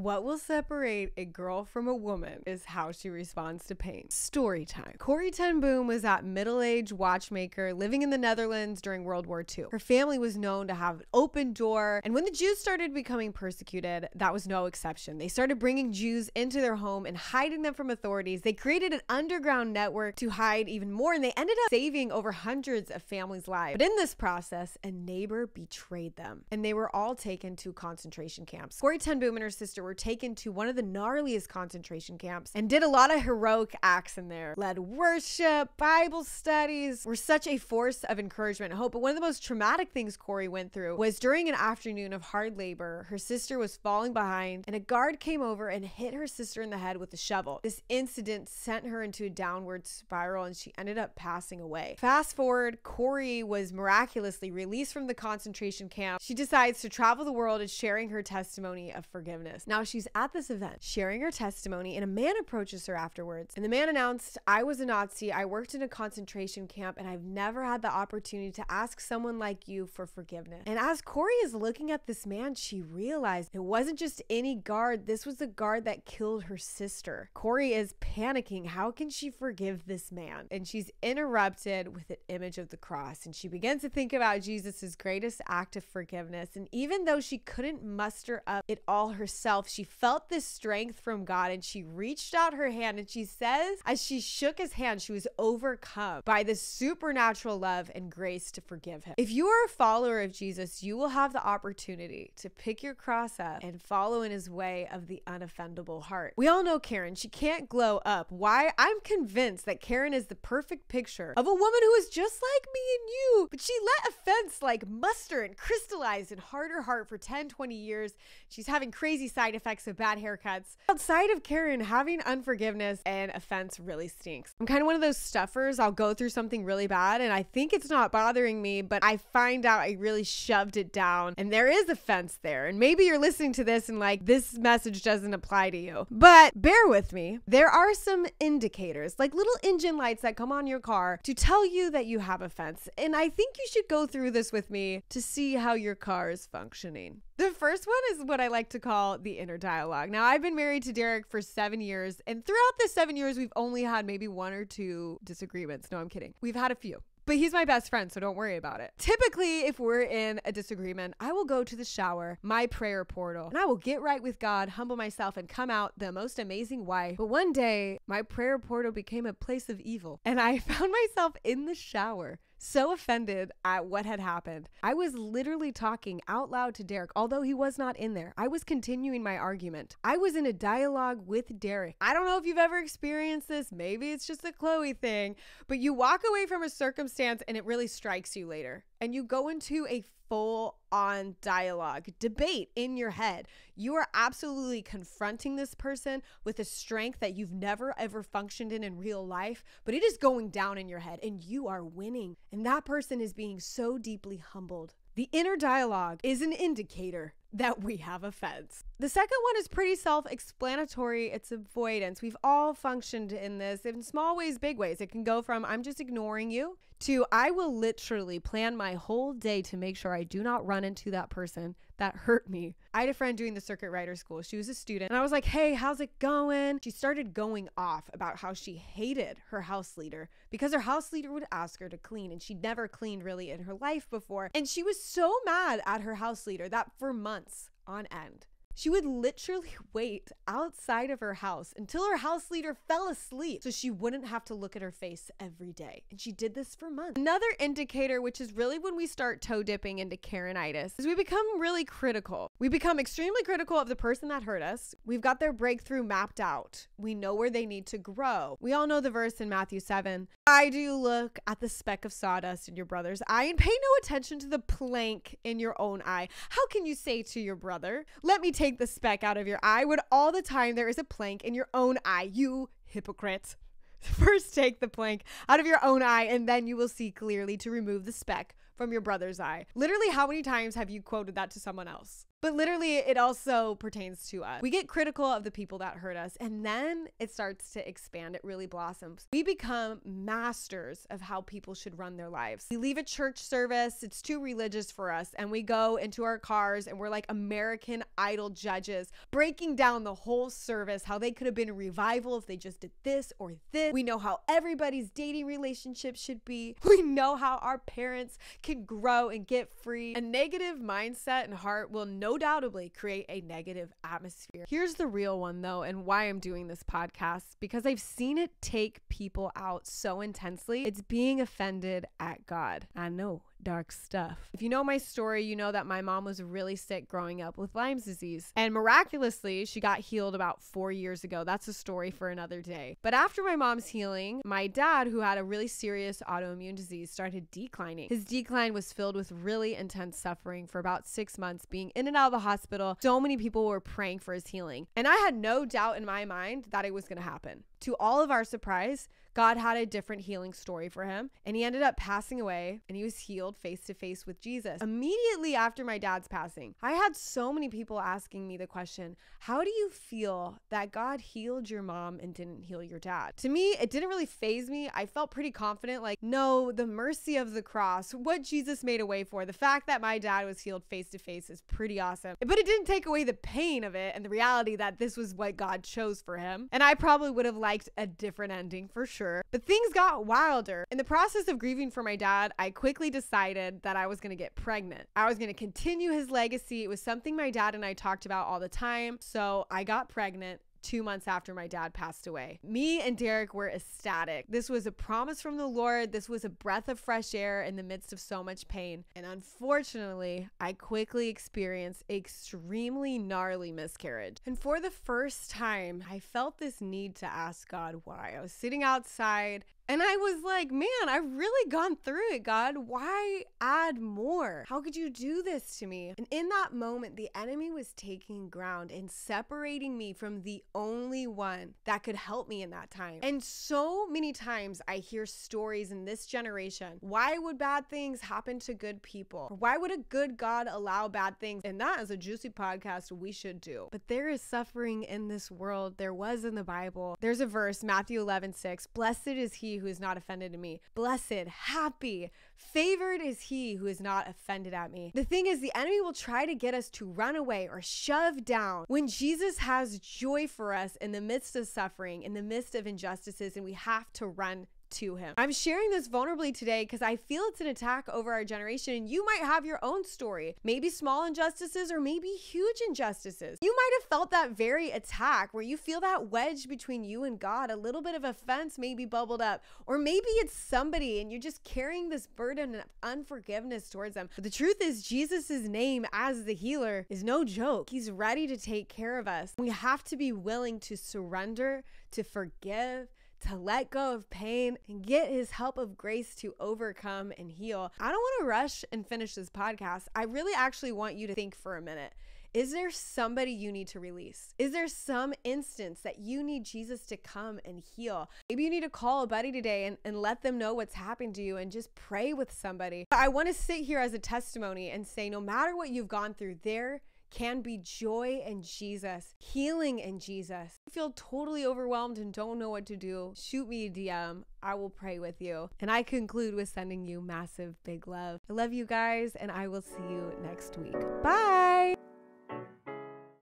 What will separate a girl from a woman is how she responds to pain. Story time. Corrie ten Boom was that middle-aged watchmaker living in the Netherlands during World War II. Her family was known to have an open door, and when the Jews started becoming persecuted, that was no exception. They started bringing Jews into their home and hiding them from authorities. They created an underground network to hide even more, and they ended up saving over hundreds of families' lives. But in this process, a neighbor betrayed them, and they were all taken to concentration camps. Corrie ten Boom and her sister were taken to one of the gnarliest concentration camps and did a lot of heroic acts in there. Led worship, Bible studies, were such a force of encouragement and hope. But one of the most traumatic things Corrie went through was during an afternoon of hard labor, her sister was falling behind and a guard came over and hit her sister in the head with a shovel. This incident sent her into a downward spiral and she ended up passing away. Fast forward, Corrie was miraculously released from the concentration camp. She decides to travel the world and sharing her testimony of forgiveness. Now she's at this event sharing her testimony and a man approaches her afterwards. And the man announced, "I was a Nazi, I worked in a concentration camp, and I've never had the opportunity to ask someone like you for forgiveness." And as Corrie is looking at this man, she realized it wasn't just any guard. This was the guard that killed her sister. Corrie is panicking. How can she forgive this man? And she's interrupted with an image of the cross. And she begins to think about Jesus's greatest act of forgiveness. And even though she couldn't muster up it all herself, she felt this strength from God and she reached out her hand, and she says as she shook his hand, she was overcome by this supernatural love and grace to forgive him. If you are a follower of Jesus, you will have the opportunity to pick your cross up and follow in his way of the unoffendable heart. We all know Karen. She can't glow up. Why? I'm convinced that Karen is the perfect picture of a woman who is just like me and you, but she let offense like muster and crystallize in her heart for 10, 20 years. She's having crazy side effects of bad haircuts. Outside of Karen, having unforgiveness and offense really stinks. I'm kind of one of those stuffers. I'll go through something really bad and I think it's not bothering me, but I find out I really shoved it down and there is offense there. And maybe you're listening to this and like, this message doesn't apply to you, but bear with me. There are some indicators, like little engine lights that come on your car to tell you that you have offense. And I think you should go through this with me to see how your car is functioning. The first one is what I like to call the inner dialogue. Now, I've been married to Derek for 7 years, and throughout the 7 years, we've only had maybe 1 or 2 disagreements. No, I'm kidding. We've had a few. But he's my best friend, so don't worry about it. Typically, if we're in a disagreement, I will go to the shower, my prayer portal, and I will get right with God, humble myself, and come out the most amazing wife. But one day, my prayer portal became a place of evil, and I found myself in the shower, so offended at what had happened. I was literally talking out loud to Derek, although he was not in there. I was continuing my argument. I was in a dialogue with Derek. I don't know if you've ever experienced this. Maybe it's just a Chloe thing, but you walk away from a circumstance and it really strikes you later. And you go into a full-on dialogue, debate in your head. You are absolutely confronting this person with a strength that you've never ever functioned in real life, but it is going down in your head and you are winning. And that person is being so deeply humbled. The inner dialogue is an indicator that we have offense. The second one is pretty self-explanatory. It's avoidance. We've all functioned in this in small ways, big ways. It can go from I'm just ignoring you to I will literally plan my whole day to make sure I do not run into that person that hurt me. I had a friend doing the circuit rider school. She was a student and I was like, hey, how's it going? She started going off about how she hated her house leader because her house leader would ask her to clean and she'd never cleaned really in her life before. And she was so mad at her house leader that for months on end, she would literally wait outside of her house until her house leader fell asleep so she wouldn't have to look at her face every day. And she did this for months. Another indicator, which is really when we start toe dipping into Karenitis, is we become really critical. We become extremely critical of the person that hurt us. We've got their breakthrough mapped out. We know where they need to grow. We all know the verse in Matthew 7. I do look at the speck of sawdust in your brother's eye and pay no attention to the plank in your own eye. How can you say to your brother, let me take the speck out of your eye, when all the time there is a plank in your own eye, you hypocrite? First take the plank out of your own eye and then you will see clearly to remove the speck from your brother's eye. Literally, how many times have you quoted that to someone else? but literally it also pertains to us. We get critical of the people that hurt us, and then it starts to expand. It really blossoms. We become masters of how people should run their lives. We leave a church service, it's too religious for us, and we go into our cars and we're like American Idol judges, breaking down the whole service, how they could have been a revival if they just did this or this. We know how everybody's dating relationship should be. We know how our parents can grow and get free. A negative mindset and heart will no doubtably create a negative atmosphere. Here's the real one though, and why I'm doing this podcast, because I've seen it take people out so intensely. It's being offended at God. I know, dark stuff. If you know my story, you know that my mom was really sick growing up with Lyme's disease, and miraculously she got healed about 4 years ago. That's a story for another day. But after my mom's healing, my dad, who had a really serious autoimmune disease, started declining. His decline was filled with really intense suffering for about 6 months, being in and out of the hospital. So many people were praying for his healing, and I had no doubt in my mind that it was going to happen. To all of our surprise, God had a different healing story for him, and he ended up passing away, and he was healed face to face with Jesus. Immediately after my dad's passing, I had so many people asking me the question, how do you feel that God healed your mom and didn't heal your dad? To me, it didn't really faze me. I felt pretty confident, like, no, the mercy of the cross, what Jesus made a way for, the fact that my dad was healed face to face is pretty awesome. But it didn't take away the pain of it and the reality that this was what God chose for him. And I probably would have liked a different ending for sure. But things got wilder. In the process of grieving for my dad, I quickly decided that I was going to get pregnant. I was going to continue his legacy. It was something my dad and I talked about all the time. So I got pregnant 2 months after my dad passed away. Me and Derek were ecstatic. This was a promise from the Lord. This was a breath of fresh air in the midst of so much pain. And unfortunately, I quickly experienced extremely gnarly miscarriage. And for the first time, I felt this need to ask God why. I was sitting outside and I was like, man, I've really gone through it, God. Why add more? How could you do this to me? And in that moment, the enemy was taking ground and separating me from the only one that could help me in that time. And so many times I hear stories in this generation. Why would bad things happen to good people? Or why would a good God allow bad things? And that is a juicy podcast we should do. But there is suffering in this world. There was in the Bible. There's a verse, Matthew 11:6. Blessed is he who is not offended in me. Blessed, happy, favored is he who is not offended at me. The thing is, the enemy will try to get us to run away or shove down when Jesus has joy for us in the midst of suffering, in the midst of injustices, and we have to run to him. I'm sharing this vulnerably today because I feel it's an attack over our generation, and you might have your own story, maybe small injustices or maybe huge injustices. You might have felt that very attack where you feel that wedge between you and God, a little bit of offense maybe bubbled up, or maybe it's somebody and you're just carrying this burden of unforgiveness towards them. But the truth is, Jesus's name as the healer is no joke. He's ready to take care of us. We have to be willing to surrender, to forgive, to let go of pain, and get his help of grace to overcome and heal. I don't want to rush and finish this podcast. I really actually want you to think for a minute. Is there somebody you need to release? Is there some instance that you need Jesus to come and heal? Maybe you need to call a buddy today and let them know what's happened to you and just pray with somebody. I want to sit here as a testimony and say, no matter what you've gone through, there can be joy in Jesus, healing in Jesus. If you feel totally overwhelmed and don't know what to do, shoot me a DM. I will pray with you. And I conclude with sending you massive big love. I love you guys, and I will see you next week. Bye.